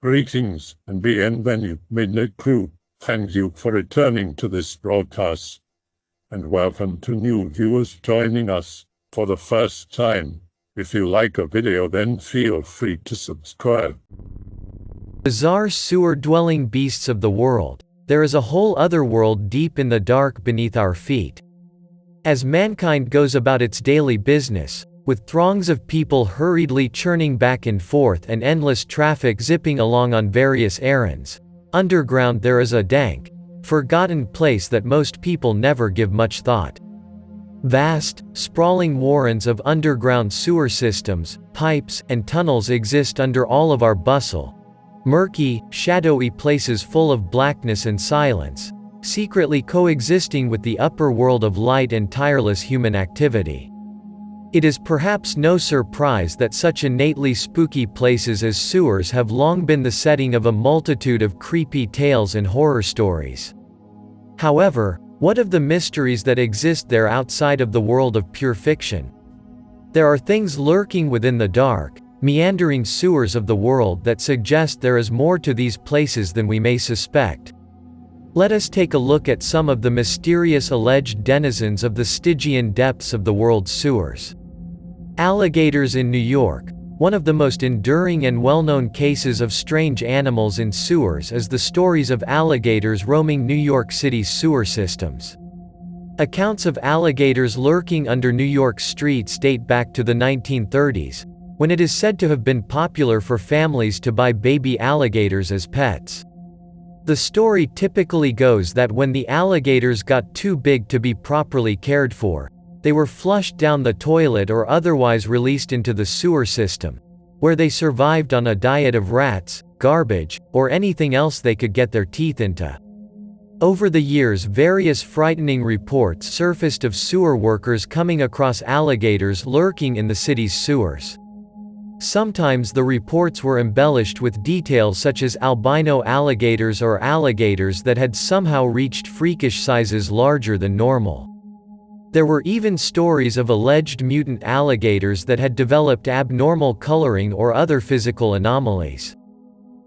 Greetings and bienvenue, midnight crew. Thank you for returning to this broadcast, and welcome to new viewers joining us for the first time. If you like a video, then feel free to subscribe. Bizarre sewer-dwelling beasts of the world. There is a whole other world deep in the dark beneath our feet. As mankind goes about its daily business, with throngs of people hurriedly churning back and forth and endless traffic zipping along on various errands, underground there is a dank, forgotten place that most people never give much thought. Vast, sprawling warrens of underground sewer systems, pipes, and tunnels exist under all of our bustle. Murky, shadowy places full of blackness and silence, secretly coexisting with the upper world of light and tireless human activity. It is perhaps no surprise that such innately spooky places as sewers have long been the setting of a multitude of creepy tales and horror stories. However, what of the mysteries that exist there outside of the world of pure fiction? There are things lurking within the dark, meandering sewers of the world that suggest there is more to these places than we may suspect. Let us take a look at some of the mysterious alleged denizens of the Stygian depths of the world's sewers. Alligators in New York. One of the most enduring and well-known cases of strange animals in sewers is the stories of alligators roaming New York City's sewer systems. Accounts of alligators lurking under New York streets date back to the 1930s, when it is said to have been popular for families to buy baby alligators as pets. The story typically goes that when the alligators got too big to be properly cared for, they were flushed down the toilet or otherwise released into the sewer system, where they survived on a diet of rats, garbage, or anything else they could get their teeth into. Over the years, various frightening reports surfaced of sewer workers coming across alligators lurking in the city's sewers. Sometimes the reports were embellished with details such as albino alligators or alligators that had somehow reached freakish sizes larger than normal. There were even stories of alleged mutant alligators that had developed abnormal coloring or other physical anomalies.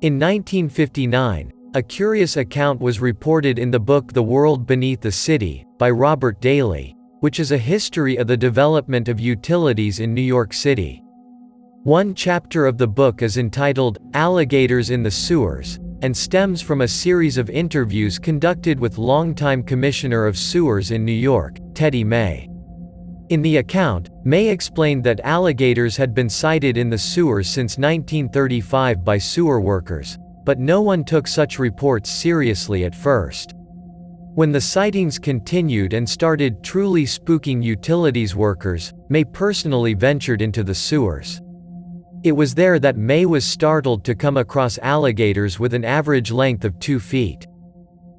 In 1959, a curious account was reported in the book The World Beneath the City, by Robert Daly, which is a history of the development of utilities in New York City. One chapter of the book is entitled, Alligators in the Sewers, and stems from a series of interviews conducted with longtime Commissioner of Sewers in New York, Teddy May. In the account, May explained that alligators had been sighted in the sewers since 1935 by sewer workers, but no one took such reports seriously at first. When the sightings continued and started truly spooking utilities workers, May personally ventured into the sewers. It was there that May was startled to come across alligators with an average length of 2 feet.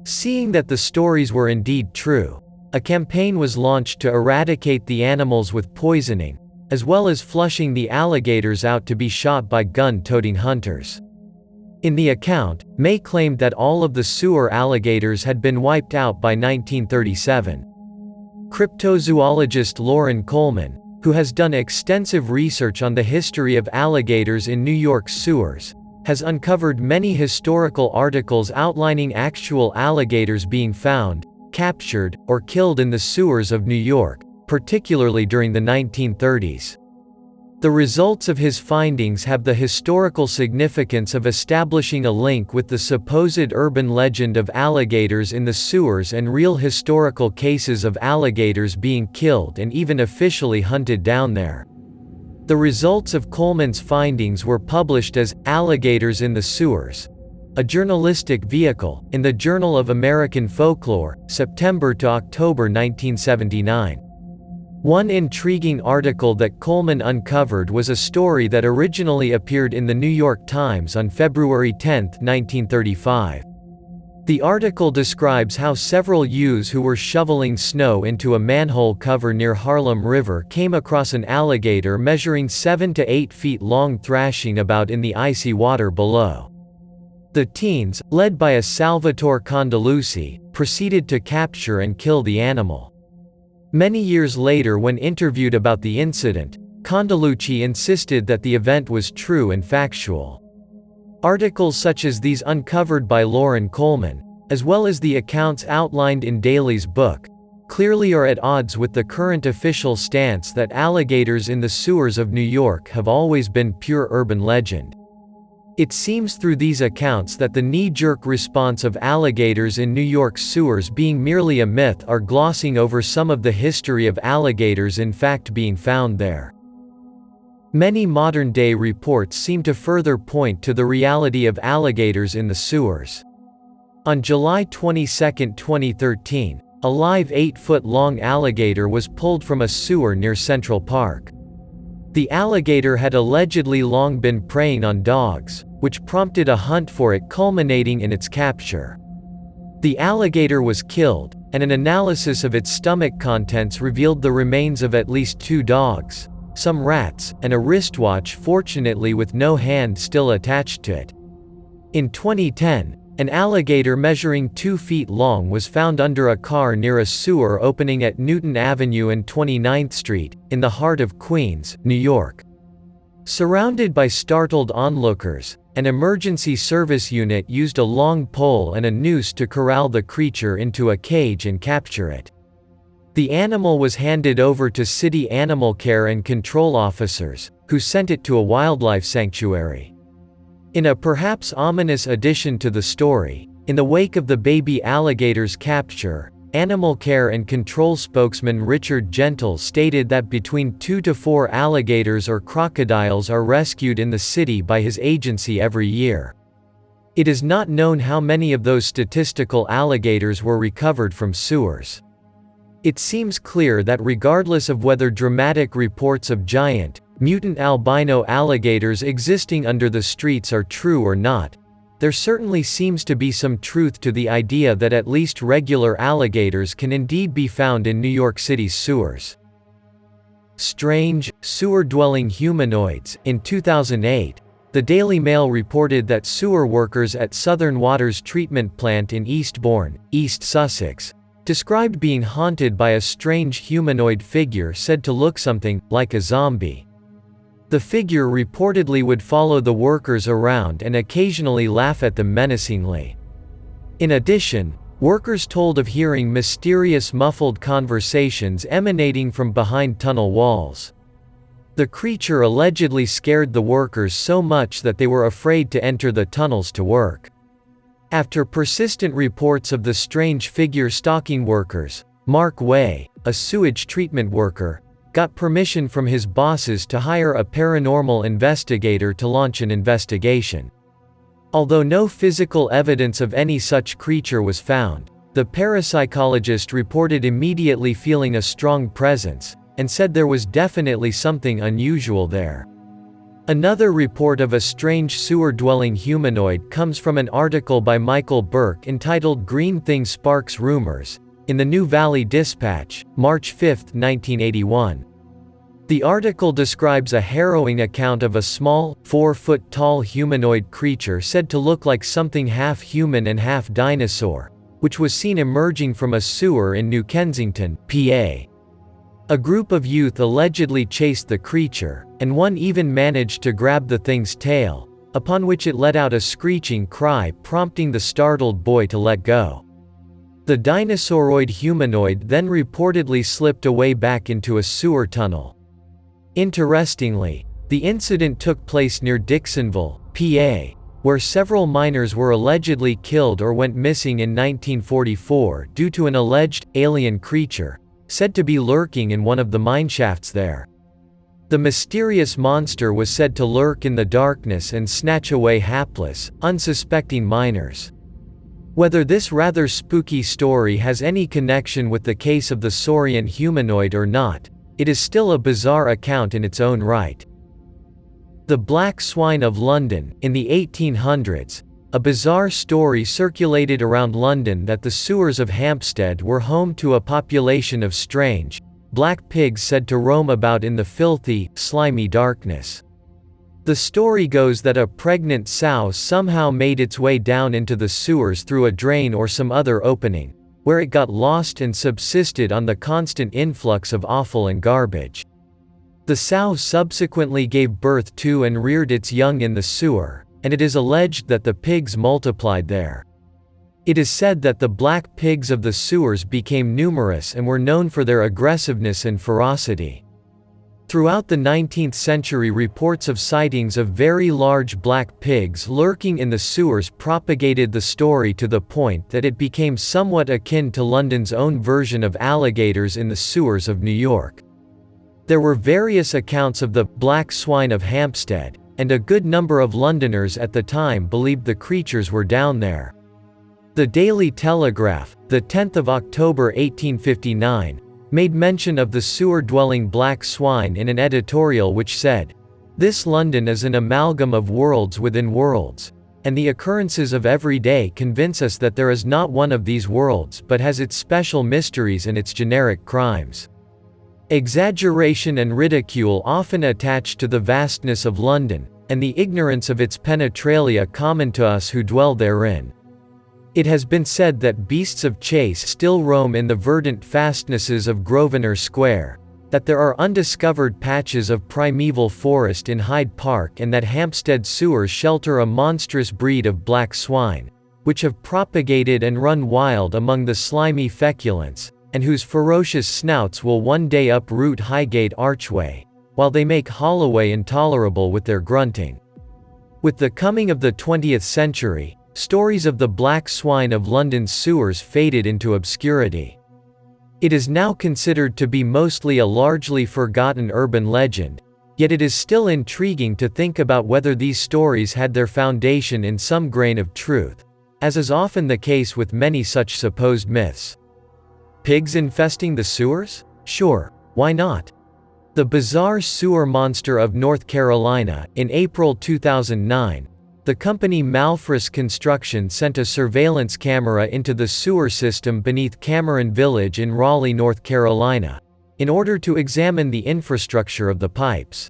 Seeing that the stories were indeed true, a campaign was launched to eradicate the animals with poisoning, as well as flushing the alligators out to be shot by gun-toting hunters. In the account, May claimed that all of the sewer alligators had been wiped out by 1937. Cryptozoologist Loren Coleman, who has done extensive research on the history of alligators in New York's sewers, has uncovered many historical articles outlining actual alligators being found, captured, or killed in the sewers of New York, particularly during the 1930s. The results of his findings have the historical significance of establishing a link with the supposed urban legend of alligators in the sewers and real historical cases of alligators being killed and even officially hunted down there. The results of Coleman's findings were published as Alligators in the Sewers, a journalistic vehicle, in the Journal of American Folklore, September to October 1979. One intriguing article that Coleman uncovered was a story that originally appeared in the New York Times on February 10, 1935. The article describes how several youths who were shoveling snow into a manhole cover near Harlem River came across an alligator measuring 7 to 8 feet long thrashing about in the icy water below. The teens, led by a Salvatore Condalucci, proceeded to capture and kill the animal. Many years later, when interviewed about the incident, Condalucci insisted that the event was true and factual. Articles such as these uncovered by Lauren Coleman, as well as the accounts outlined in Daly's book, clearly are at odds with the current official stance that alligators in the sewers of New York have always been pure urban legend. It seems through these accounts that the knee-jerk response of alligators in New York's sewers being merely a myth are glossing over some of the history of alligators in fact being found there. Many modern-day reports seem to further point to the reality of alligators in the sewers. On July 22, 2013, a live 8-foot-long alligator was pulled from a sewer near Central Park. The alligator had allegedly long been preying on dogs, which prompted a hunt for it culminating in its capture. The alligator was killed, and an analysis of its stomach contents revealed the remains of at least 2 dogs, some rats, and a wristwatch, fortunately with no hand still attached to it. In 2010, an alligator measuring 2 feet long was found under a car near a sewer opening at Newton Avenue and 29th Street, in the heart of Queens, New York. Surrounded by startled onlookers, an emergency service unit used a long pole and a noose to corral the creature into a cage and capture it. The animal was handed over to city animal care and control officers, who sent it to a wildlife sanctuary. In a perhaps ominous addition to the story, in the wake of the baby alligator's capture, Animal Care and Control spokesman Richard Gentle stated that between 2 to 4 alligators or crocodiles are rescued in the city by his agency every year. It is not known how many of those statistical alligators were recovered from sewers. It seems clear that regardless of whether dramatic reports of giant, mutant albino alligators existing under the streets are true or not, there certainly seems to be some truth to the idea that at least regular alligators can indeed be found in New York City's sewers. Strange, sewer-dwelling humanoids. In 2008, the Daily Mail reported that sewer workers at Southern Water's treatment plant in Eastbourne, East Sussex, described being haunted by a strange humanoid figure said to look something like a zombie. The figure reportedly would follow the workers around and occasionally laugh at them menacingly. In addition, workers told of hearing mysterious muffled conversations emanating from behind tunnel walls. The creature allegedly scared the workers so much that they were afraid to enter the tunnels to work. After persistent reports of the strange figure stalking workers, Mark Way, a sewage treatment worker, got permission from his bosses to hire a paranormal investigator to launch an investigation. Although no physical evidence of any such creature was found, the parapsychologist reported immediately feeling a strong presence, and said there was definitely something unusual there. Another report of a strange sewer-dwelling humanoid comes from an article by Michael Burke entitled "Green Thing Sparks Rumors," in the New Valley Dispatch, March 5, 1981. The article describes a harrowing account of a small, 4-foot-tall humanoid creature said to look like something half human and half dinosaur, which was seen emerging from a sewer in New Kensington, PA. A group of youth allegedly chased the creature, and one even managed to grab the thing's tail, upon which it let out a screeching cry prompting the startled boy to let go. The dinosauroid humanoid then reportedly slipped away back into a sewer tunnel. Interestingly, the incident took place near Dixonville, PA, where several miners were allegedly killed or went missing in 1944 due to an alleged alien creature, said to be lurking in one of the mineshafts there. The mysterious monster was said to lurk in the darkness and snatch away hapless, unsuspecting miners. Whether this rather spooky story has any connection with the case of the saurian humanoid or not, it is still a bizarre account in its own right. The Black Swine of London. In the 1800s, a bizarre story circulated around London that the sewers of Hampstead were home to a population of strange, black pigs said to roam about in the filthy, slimy darkness. The story goes that a pregnant sow somehow made its way down into the sewers through a drain or some other opening, where it got lost and subsisted on the constant influx of offal and garbage. The sow subsequently gave birth to and reared its young in the sewer, and it is alleged that the pigs multiplied there. It is said that the black pigs of the sewers became numerous and were known for their aggressiveness and ferocity. Throughout the 19th century, reports of sightings of very large black pigs lurking in the sewers propagated the story to the point that it became somewhat akin to London's own version of alligators in the sewers of New York. There were various accounts of the black swine of Hampstead, and a good number of Londoners at the time believed the creatures were down there. The Daily Telegraph, the 10th of October 1859, made mention of the sewer-dwelling black swine in an editorial which said, "This London is an amalgam of worlds within worlds, and the occurrences of every day convince us that there is not one of these worlds but has its special mysteries and its generic crimes." Exaggeration and ridicule often attach to the vastness of London, and the ignorance of its penetralia common to us who dwell therein. It has been said that beasts of chase still roam in the verdant fastnesses of Grosvenor Square, that there are undiscovered patches of primeval forest in Hyde Park, and that Hampstead sewers shelter a monstrous breed of black swine, which have propagated and run wild among the slimy feculents, and whose ferocious snouts will one day uproot Highgate Archway, while they make Holloway intolerable with their grunting. With the coming of the 20th century, stories of the black swine of London's sewers faded into obscurity. It is now considered to be mostly a largely forgotten urban legend, yet it is still intriguing to think about whether these stories had their foundation in some grain of truth, as is often the case with many such supposed myths. Pigs infesting the sewers? Sure, why not? The bizarre sewer monster of North Carolina. In April 2009, the company Malfris Construction sent a surveillance camera into the sewer system beneath Cameron Village in Raleigh, North Carolina, in order to examine the infrastructure of the pipes.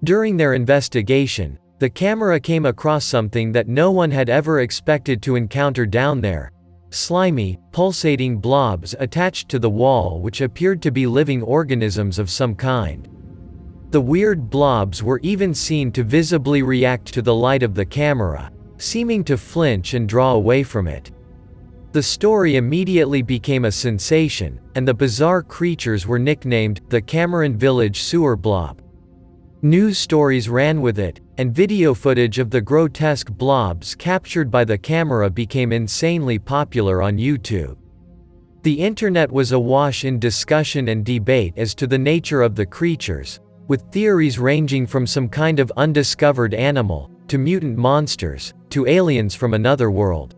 During their investigation, the camera came across something that no one had ever expected to encounter down there: slimy, pulsating blobs attached to the wall which appeared to be living organisms of some kind. The weird blobs were even seen to visibly react to the light of the camera, seeming to flinch and draw away from it. The story immediately became a sensation, and the bizarre creatures were nicknamed the Cameron Village Sewer Blob. News stories ran with it, and video footage of the grotesque blobs captured by the camera became insanely popular on YouTube. The internet was awash in discussion and debate as to the nature of the creatures, with theories ranging from some kind of undiscovered animal, to mutant monsters, to aliens from another world.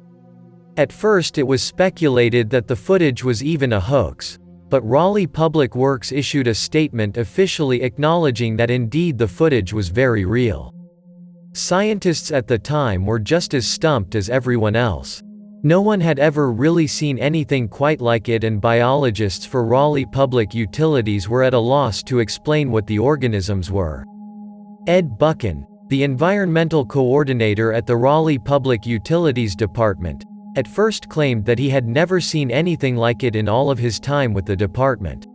At first it was speculated that the footage was even a hoax, but Raleigh Public Works issued a statement officially acknowledging that indeed the footage was very real. Scientists at the time were just as stumped as everyone else. No one had ever really seen anything quite like it, and biologists for Raleigh Public Utilities were at a loss to explain what the organisms were. Ed Buchan, the environmental coordinator at the Raleigh Public Utilities Department, at first claimed that he had never seen anything like it in all of his time with the department.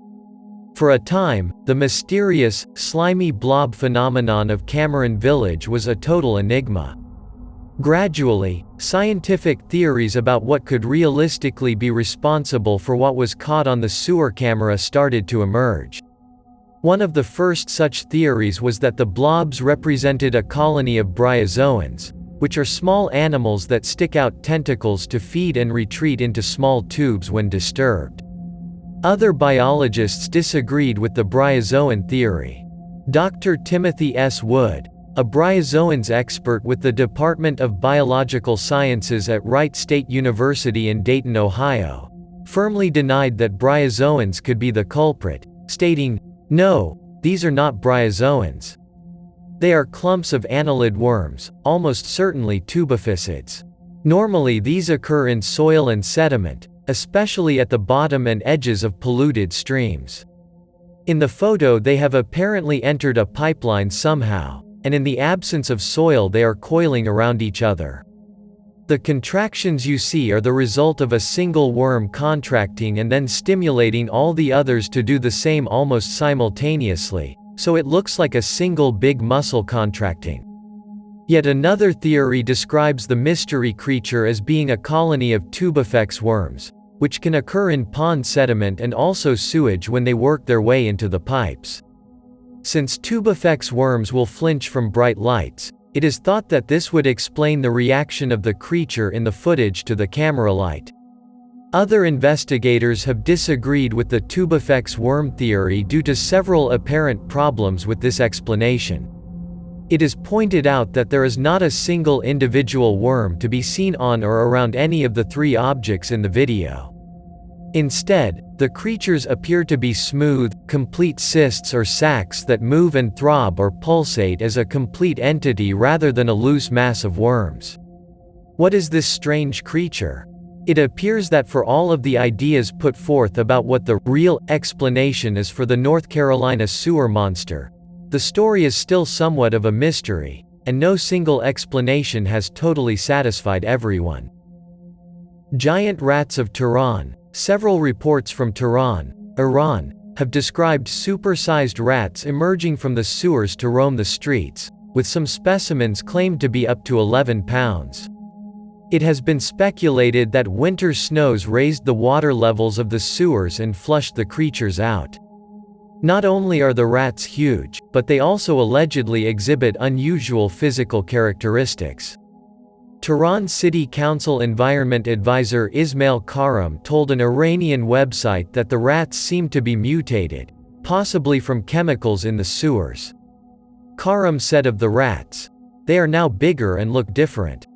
For a time, the mysterious, slimy blob phenomenon of Cameron Village was a total enigma. Gradually, scientific theories about what could realistically be responsible for what was caught on the sewer camera started to emerge. One of the first such theories was that the blobs represented a colony of bryozoans, which are small animals that stick out tentacles to feed and retreat into small tubes when disturbed. Other biologists disagreed with the bryozoan theory. Dr. Timothy S. Wood, a bryozoans expert with the Department of Biological Sciences at Wright State University in Dayton, Ohio, firmly denied that bryozoans could be the culprit, stating, "No, these are not bryozoans. They are clumps of annelid worms, almost certainly tubificids. Normally these occur in soil and sediment, especially at the bottom and edges of polluted streams. In the photo they have apparently entered a pipeline somehow, and in the absence of soil they are coiling around each other. The contractions you see are the result of a single worm contracting and then stimulating all the others to do the same almost simultaneously, so it looks like a single big muscle contracting." Yet another theory describes the mystery creature as being a colony of tubifex worms, which can occur in pond sediment and also sewage when they work their way into the pipes. Since tubifex worms will flinch from bright lights, it is thought that this would explain the reaction of the creature in the footage to the camera light. Other investigators have disagreed with the tubifex worm theory due to several apparent problems with this explanation. It is pointed out that there is not a single individual worm to be seen on or around any of the three objects in the video. Instead, the creatures appear to be smooth, complete cysts or sacs that move and throb or pulsate as a complete entity rather than a loose mass of worms. What is this strange creature? It appears that for all of the ideas put forth about what the real explanation is for the North Carolina sewer monster, the story is still somewhat of a mystery, and no single explanation has totally satisfied everyone. Giant rats of Tehran. Several reports from Tehran, Iran, have described supersized rats emerging from the sewers to roam the streets, with some specimens claimed to be up to 11 pounds. It has been speculated that winter snows raised the water levels of the sewers and flushed the creatures out. Not only are the rats huge, but they also allegedly exhibit unusual physical characteristics. Tehran City Council Environment Advisor Ismail Karam told an Iranian website that the rats seem to be mutated, possibly from chemicals in the sewers. Karam said of the rats, "They are now bigger and look different.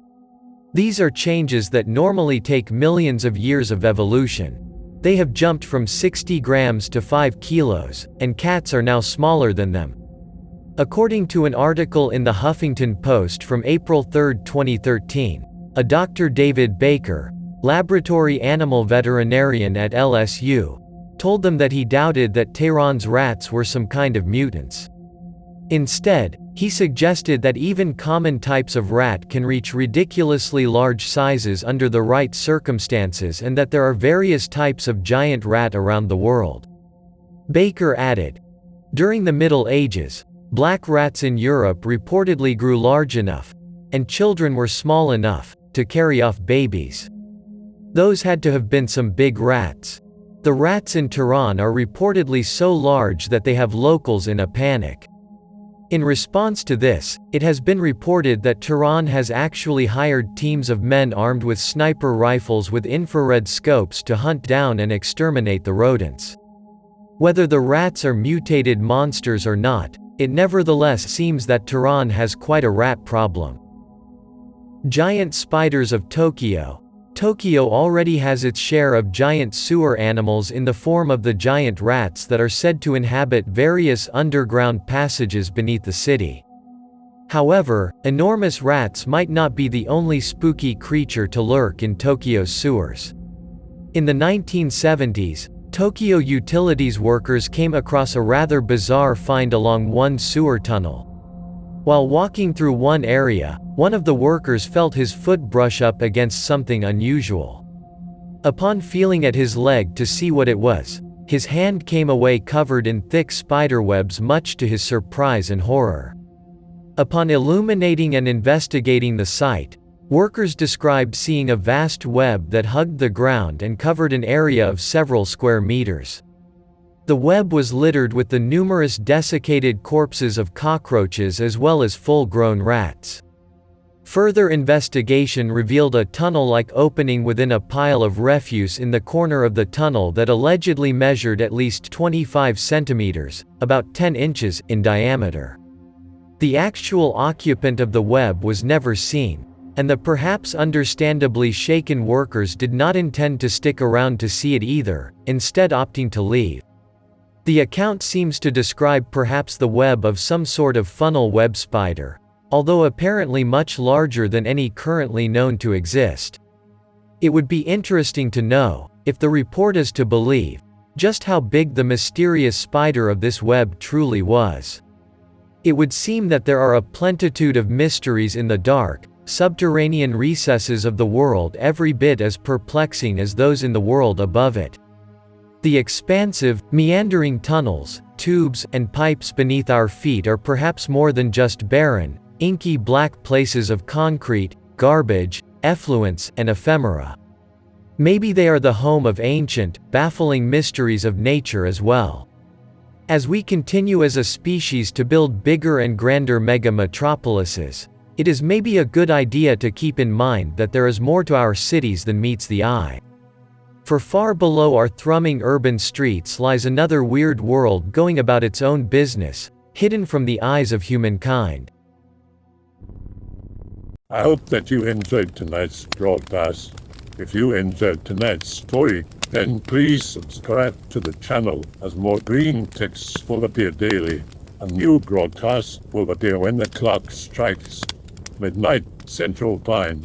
These are changes that normally take millions of years of evolution. They have jumped from 60 grams to 5 kilos, and cats are now smaller than them." According to an article in the Huffington Post from April 3, 2013, a Dr. David Baker, laboratory animal veterinarian at LSU, told them that he doubted that Tehran's rats were some kind of mutants. Instead, he suggested that even common types of rat can reach ridiculously large sizes under the right circumstances and that there are various types of giant rat around the world. Baker added, "During the Middle Ages, black rats in Europe reportedly grew large enough, and children were small enough, to carry off babies. Those had to have been some big rats. The rats in Tehran are reportedly so large that they have locals in a panic." In response to this, it has been reported that Tehran has actually hired teams of men armed with sniper rifles with infrared scopes to hunt down and exterminate the rodents. Whether the rats are mutated monsters or not, it nevertheless seems that Tehran has quite a rat problem. Giant spiders of Tokyo. Tokyo already has its share of giant sewer animals in the form of the giant rats that are said to inhabit various underground passages beneath the city. However, enormous rats might not be the only spooky creature to lurk in Tokyo's sewers. In the 1970s, Tokyo utilities workers came across a rather bizarre find along one sewer tunnel. While walking through one area, one of the workers felt his foot brush up against something unusual. Upon feeling at his leg to see what it was, his hand came away covered in thick spiderwebs, much to his surprise and horror. Upon illuminating and investigating the site, workers described seeing a vast web that hugged the ground and covered an area of several square meters. The web was littered with the numerous desiccated corpses of cockroaches as well as full-grown rats. Further investigation revealed a tunnel-like opening within a pile of refuse in the corner of the tunnel that allegedly measured at least 25 centimeters, about 10 inches, in diameter. The actual occupant of the web was never seen, and the perhaps understandably shaken workers did not intend to stick around to see it either, instead opting to leave. The account seems to describe perhaps the web of some sort of funnel web spider, although apparently much larger than any currently known to exist. It would be interesting to know, if the report is to believe, just how big the mysterious spider of this web truly was. It would seem that there are a plenitude of mysteries in the dark, subterranean recesses of the world every bit as perplexing as those in the world above it. The expansive, meandering tunnels, tubes, and pipes beneath our feet are perhaps more than just barren, inky black places of concrete, garbage, effluence, and ephemera. Maybe they are the home of ancient, baffling mysteries of nature as well. As we continue as a species to build bigger and grander mega-metropolises, it is maybe a good idea to keep in mind that there is more to our cities than meets the eye. For far below our thrumming urban streets lies another weird world going about its own business, hidden from the eyes of humankind. I hope that you enjoyed tonight's broadcast. If you enjoyed tonight's story, then please subscribe to the channel as more Greentext will appear daily. A new broadcast will appear when the clock strikes midnight Central Time.